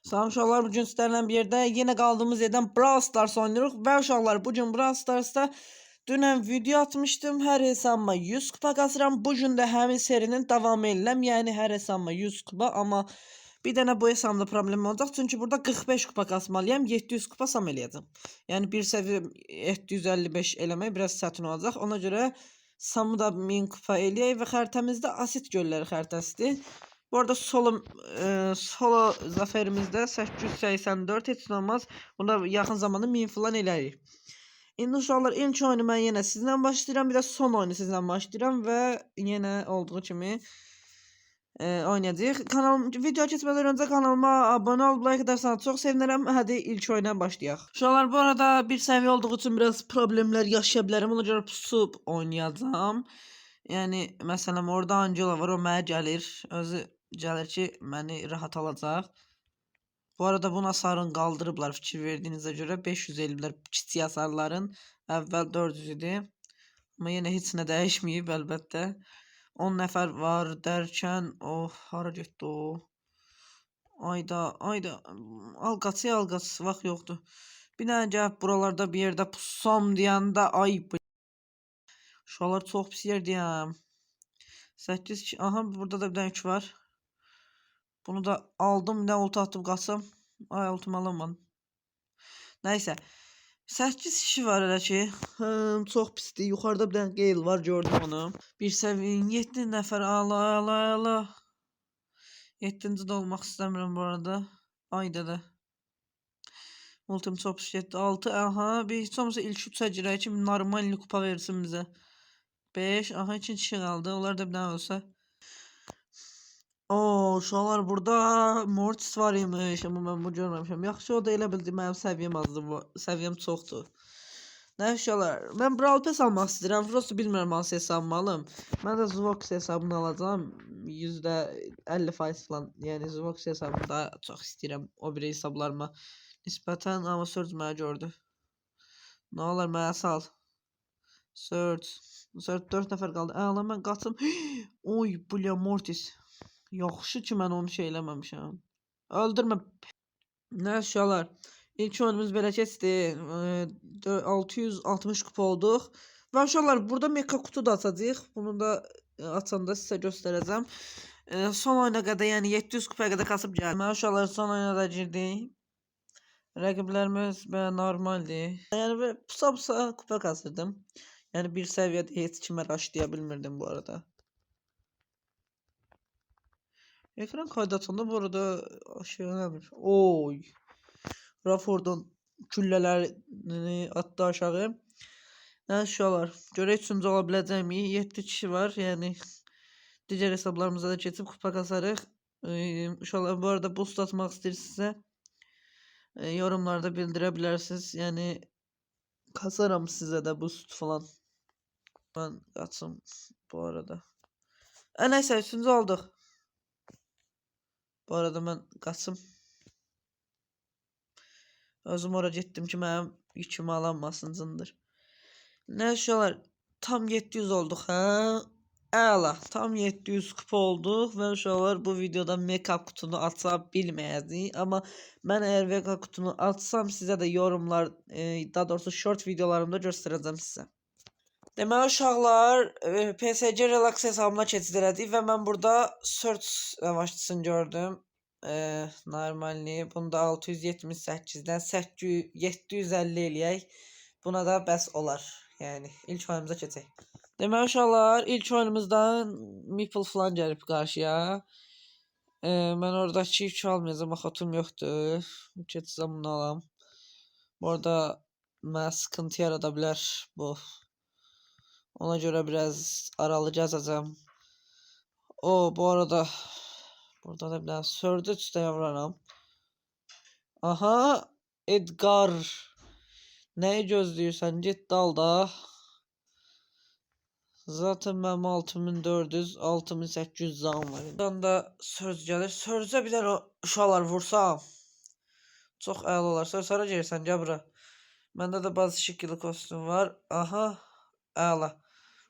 Salam uşaqlar, bugün sizlərlə bir yerdə yenə qaldığımız yerdən Brawl Stars oynayırıq və uşaqlar bugün Brawl Stars'ta dünən video atmışdım. Hər hesabıma 100 kupa qazıram. Bugün də həmin serinin davamı edirəm. Yəni hər hesabıma 100 kupa, amma bir dənə bu hesabımda problem olacaq. Çünki burada 45 kupa qazmalıyam. 700 kupa sam eləyəcəm. Yəni bir səviyyə 755 eləmək biraz çətin olacaq. Ona görə samı da 1000 kupa eləyək və xəritəmizdə asit gölləri xəritəsidir. Bu arada solo zaferimizdə 884 heç nə olmaz. Bunda yaxın zamanda 1000 falan eləyirik. İndi uşaqlar ilk oyunu mən yenə sizlə başlayıram. Bir də son oyunu sizlə başlayıram və yenə olduğu kimi oynayacağıq. Video keçmədən öncə kanalıma abunə olub like ederseniz çox sevinirəm. Hadi ilk oyuna başlayaq. Uşaqlar bu arada bir səviyyə olduğu üçün biraz problemlər yaşaya bilərəm. Ona görə pusub oynayacağam. Yəni məsələn orada Angela var, o mənə gəlir. Özü gəlir ki, məni rahat alacaq. Bu arada buna sarın qaldırıblar fikir verdiyinizə görə 500 eliblər kiçik hasarların. Əvvəl 400 idi. Amma yenə heç nə dəyişməyib əlbəttə. 10 nəfər var dərkən, hara getdi o? Ayda, al qaç, vaxt yoxdur. Bir dənə gəlib buralarda bir yerdə pussam deyəndə, uşaqlar çox pis yerdəyəm. 8, aha burada da bir dənə 2 var. Bunu da aldım, ne ulti atıp qaçsam. Ay ultumu alamadım. Neyse. 8 kişi var elə ki. Çox pisdir. Yuxarıda bir dənə Gale var, gördüm onu. Bir səviyyə 7 nəfər ala. 7-ci də olmaq istəmirəm bu arada. Ayda da. Ultim çox pis getdi. 6, aha. Bir heç olmasa ilk 3-ə girək ki, normal kupa versin bizə. 5, aha 2 kişi qaldı. Onlar da bir dənə olsa. Uşaqlar burada Mortis var imiş, amma mən bu görməmişəm. Yaxşı, o da elə bildi mənim səviyyəm azdır, səviyyəm çoxdur. Nə uşaqlar, mən Brawl Pass almaq istəyirəm, prosto bilmirəm hansı hesabımı alım. Mən də Zvox hesabını alacağım, %50% falan, yəni Zvox hesabını daha çox istəyirəm o biri hesablarıma nisbətən, amma Surge mənə gördü. Nə olar, mənə sal. Surge 4 nəfər qaldı, əla mən qaçım. Oy, bulya Mortis. Yaxşı ki mən onu şey eləməmişəm. Öldürmə. Nə uşaqlar. İlk oyunumuz belə keçdi. 660 kupa olduq. Və uşaqlar burada mega kutu da açacağıq. Bunu da açanda sizə göstərəcəm. Son oyuna qədər, yəni 700 kupaya qədər kasıb gəldim. Mən uşaqlar son oyuna da girdik. Rəqiblərimiz belə normaldir. Yəni pusa kupa kasırdım. Yəni bir səviyyədə heç kimə raşlaya bilmirdim bu arada. Ekran kaydı açanda bu arada şey önemli. Oy. Rafordan küllələrini attı aşağı. Yəni uşaqlar, görək üçüncü ola biləcəyimi. 7 kişi var. Yəni digər hesablarımıza da keçib kupa kasarıq. Uşaqlar bu arada boost atmaq istəyirsinizsə yorumlarda bildirə bilərsiniz. Yəni kasaram sizə də boost falan. Mən qaçım bu arada. Nəysə, üçüncü olduq. Bu arada mən qaçım. Özüm oraya getdim ki mənim yükümü alanmasındır. Nə uşaqlar, tam 700 olduq hə? Əla, tam 700 kupa olduq və uşaqlar bu videoda mega kutunu aça bilməyəcəyik. Amma mən əgər mega kutunu açsam sizə də yorumlar, daha doğrusu short videolarımda göstərəcəm sizə. Deməli uşaqlar, PSG Relax hesabına keçid elədik və mən burada search yavaşçısını gördüm. Normalni. Bunda 678-dən 750 eləyək. Buna da bəs olar. Yəni ilk oyunumuza keçək. Deməli uşaqlar, ilk oyunumuzdan Meeple falan gəlib qarşıya. Mən oradakı yük almayacağım, xatum yoxdur. Keçsəm bunu alam. Bu arada mənə sıkıntı yarada bilər bu. Ona görə biraz aralı gəzəcəm. Bu arada burada da bir dənə Surge üstə yavraram. Aha, Edgar. Nəyi gözləyirsən? Get dalda. Zaten mənim 6400, 6800 zam var. Buradan da Surge gəlir. Surge-ə bir dənə uşaqlar vursam çox əla olar. Surge hara gəlirsən? Gəl bura. Məndə də bazı şəkilli kostüm var. Aha, əla.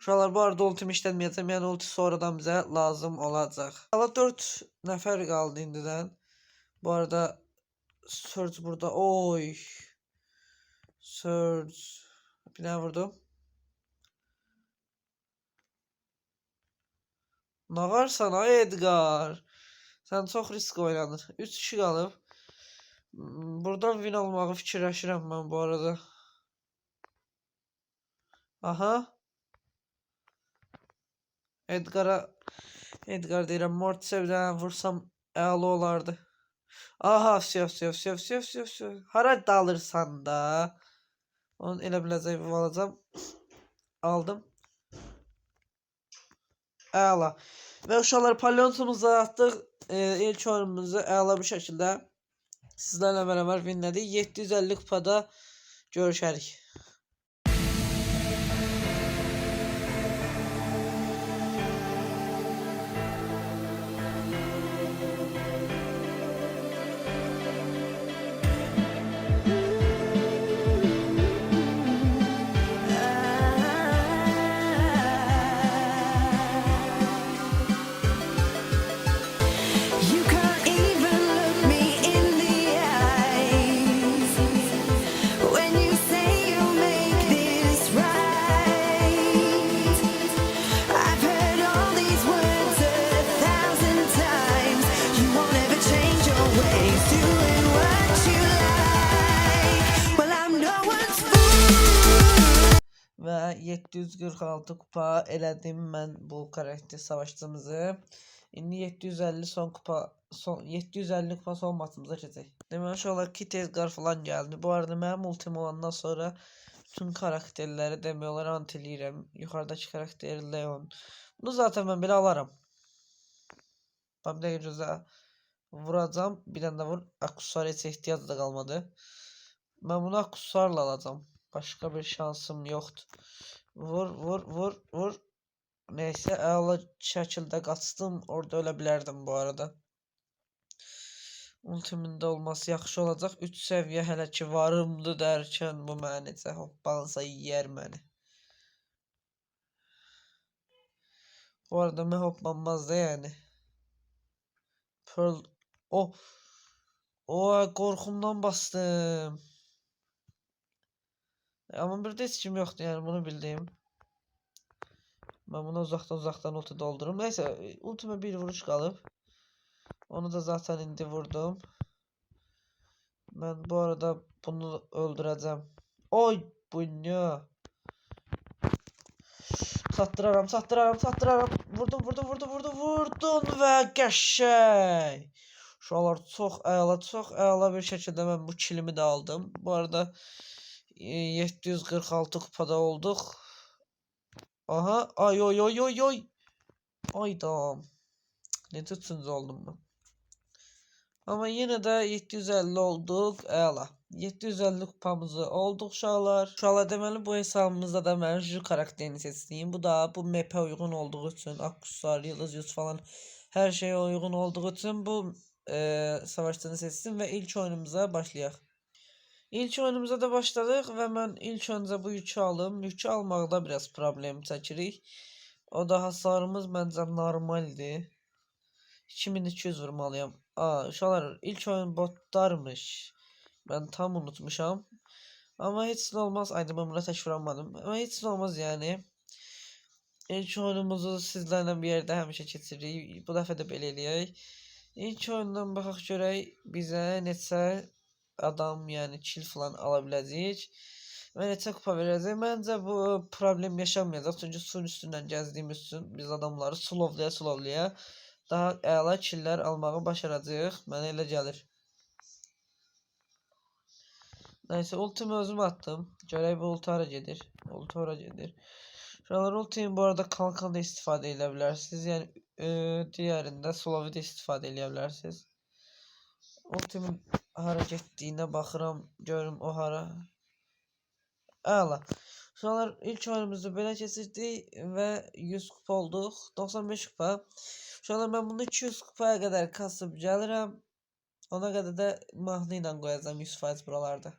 Uşaqlar bu arada ultimi işlətməyəcəm, yəni ulti sonradan bizə lazım olacaq. Hala 4 nəfər qaldı indidən. Bu arada Surge burada. Oy. Surge. Bir daha vurdum. Ne var sana Edgar? Sen çok risk oynadın. 3 kişi qalıb. Buradan win almağı fikirləşirəm mən bu arada. Aha. Edgar deyirəm. Mortis'e bir dənə vursam əla olardı. Aha, sev. Hara dalırsan da? Onun elə biləcək alacağım. Aldım. Əla. Və uşaqlar paleontumuzu atdıq. İlk oyunumuzu əla bir şəkildə sizlərlə bərabər winlədik. 750 kupada görüşərik. You can't even look me in the eyes when you say you'll make this right. I've heard all these words 1,000 times. You won't ever change your ways, doing what you like. Well, I'm no one's fool. Və 746 kupa elədim mən bu karakter savaşçımızı. İndi 750 son kupa 750 kupa son maçımıza keçək. Deməli uşaqlar Kit Edgar falan gəldi. Bu arada mənim ultim olandan sonra bütün karakterləri demək olar antiləyirəm. Yuxarıdakı karakter Leon. Bunu zaten mən belə alaram. Bax bir dəqiqə gözə vuracam. Bir dənə də vur. Aksesuara heç ehtiyac da qalmadı. Mən bunu aksesuarla alacağım. Başqa bir şansım yoxdur. Vur. Neyse əla şəkildə qaçdım. Orada ölə bilərdim bu arada. Ultimində olması yaxşı olacaq. 3 səviyyə hələ ki varımdı dərkən bu mənə necə hoppansa yiyər məni. Bu arada mən hoppanmaz da yəni. Pearl. Qorxumdan bastım. Amma burada heç kim yoxdur yəni bunu bildiyim. Ben bunu uzaktan ulti doldururum. Neyse ultime bir vuruş qalıb. Onu da zaten indi vurdum. Ben bu arada bunu öldüreceğim. Oy bu ne? Sattıraram. Vurdum və qəşəng. Şuralar çox əla bir şəkildə mən bu kilimi də aldım. Bu arada 746 kupada olduq. Aha, ay. Aydam. Necə üçüncü oldum ben. Ama yine de 750 olduq. Əla. 750 kupamızı olduq uşaqlar. Uşaqlar deməli bu hesabımızda da mən Ju karakterini seçdiyim. Bu da bu map'e uyğun olduğu üçün aksesuar, yıldız yüz falan her şeye uyğun olduğu üçün bu savaşçını seçdim ve ilk oyunumuza başlayaq. İlk oyunumuza da başladıq və mən ilk öncə bu yükü alım. Yükü almaqda biraz problem çəkirik. O da hasarımız məncə normaldir. 2200 vurmalıyam. Uşaqlar ilk oyun botlarmış. Ben tam unutmuşam. Ama heç nə olmaz. Ayda ben buna tək vuramadım. Ama heç nə olmaz yani. İlk oyunumuzu sizlərlə bir yerdə həmişə keçiririk. Bu dəfə də belə eləyək. İlk oyundan baxaq görək bizə neçə adam yani kill falan alabiləcəyik. Və neçə kupa verəcək. Məncə bu problem yaşamayacaq. Çünki suyun üstündən gəzdiyimiz üçün biz adamları slowlaya daha əla killer almağı başaracağıq. Mənə elə gəlir. Neyse ultimi özüm attım. Görək bu ulti hara gedir. Ulti ora gedir. Şuralar ultimi bu arada kalkan da istifadə edə bilərsiniz. Yəni diğerində slow'u da istifadə edə bilərsiniz. Ultimin hara getdiyinə baxıram, görüm o hara. Əla. Şuralar ilk oyunumuzu belə keçirdik və 100 kupa olduq. 95 kupa. Şuralar mən bunu 200 kupaya qədər kasıb gəlirəm. Ona qədər də mahnı ilə qoyacağım 100% buralarda.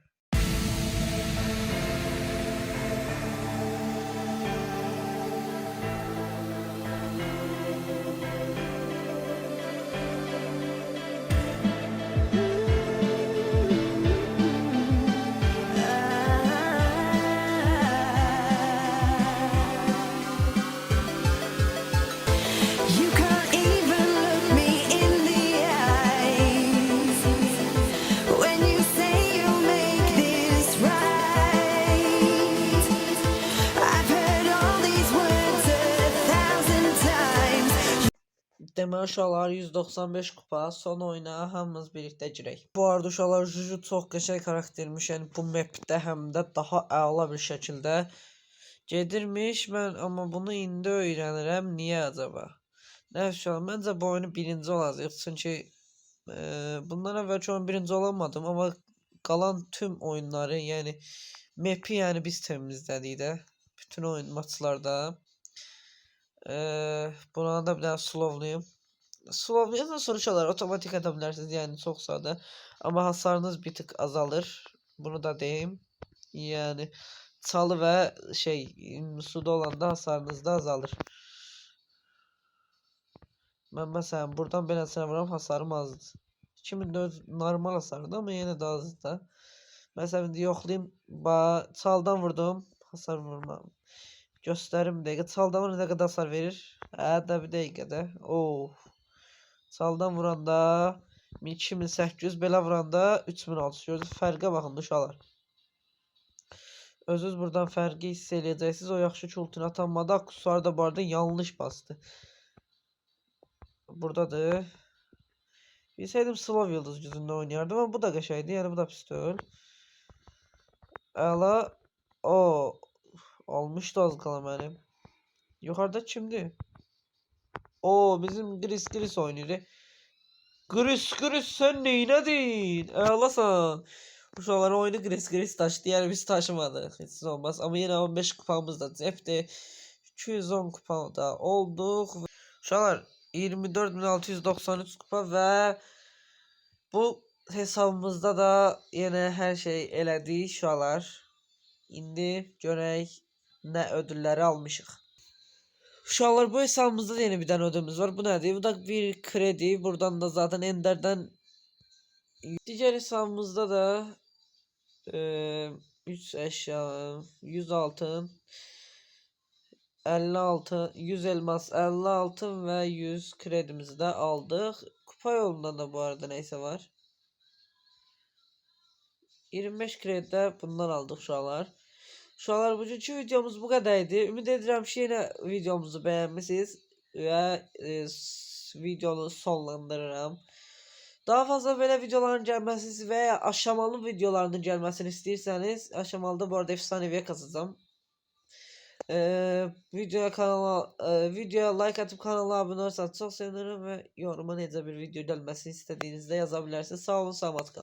Deməli uşaqlar 195 kupa son oyuna hamımız birlikdə girək. Bu arada uşaqlar Juju çox qəşəng karaktermiş. Yəni bu mapdə həm də daha əla bir şəkildə gedirmiş. Mən amma bunu indi öyrənirəm. Niyə acaba? Nə uşaqlar, məncə bu oyunu birinci olacaq. Çünki bundan əvvəlki oyun birinci olamadım, amma qalan tüm oyunları, yəni map'i yəni biz təmizlədik də. Bütün oyun maçlarda. Buna da bir daha slowlayayım. Slowlayın sonuçlar otomatik atabilirsiniz, yani çok sade. Ama hasarınız bir tık azalır. Bunu da diyeyim. Yani çalı ve suda olanda hasarınız da azalır. Ben mesela buradan belasına vuram, hasarım azdı. 2004 normal hasardı ama yine de azdı. Mesela şimdi yoxlayayım. Çaldan vurdum. Hasar vurmam. Göstərim dəqiqə. Çaldan vuranda nə qədər hasar verir? Də bir dəqiqədə. Çaldan vuranda 2800, belə vuranda 3600. Gördünüz, fərqə baxın uşaqlar. Özünüz buradan fərqi hiss eləyəcəksiniz. O yaxşı ki ultini atanmadı. Aksesuar da bu arada yanlış bastı. Buradadır. Bilsəydim Slav Yıldız gücündə oynayardım ama bu da qəşəngdir. Yəni bu da pis deyil. Əla. Olmuşdu az qala mənim. Yuxarıda kimdir? Bizim Gris oynuyor. Gris sen neynədin? Əlasan. Uşaqlar oyunu Gris taşıdı. Yəni biz taşımadıq. Heç olmaz. Amma yenə 15 kupamız da cəbdir. 210 kupada olduq. Uşaqlar 24.693 kupa və bu hesabımızda da yenə hər şey elədik uşaqlar. İndi görək nə ödülləri almışıq. Uşaqlar bu hesabımızda da yeni bir dənə ödülümüz var. Bu nədir? Bu da bir kredi. Buradan da zaten Ender'dən digər hesabımızda da 3 əşya, 100 altın, 50 altın, 100 elmas, 50 altın və 100 kredimizi də aldıq. Kupa yolunda da bu arada neysə var. 25 kredi də bundan aldıq uşaqlar. Uşaqlar, bugünkü videomuz bu qədər idi. Ümid edirəm ki, yenə videomuzu bəyənmisiniz və videonu sonlandırıram. Daha fazla belə videoların gəlməsini və ya aşamalı videolarının gəlməsini istəyirsəniz, aşamalıda bu arada efsaneviyə kasacağım. Videoya like atıp kanala abunə olursanız çox sevinirim və yoruma necə bir video gəlməsini istədiyinizdə yaza bilərsiniz. Sağ olun, salamat qalın.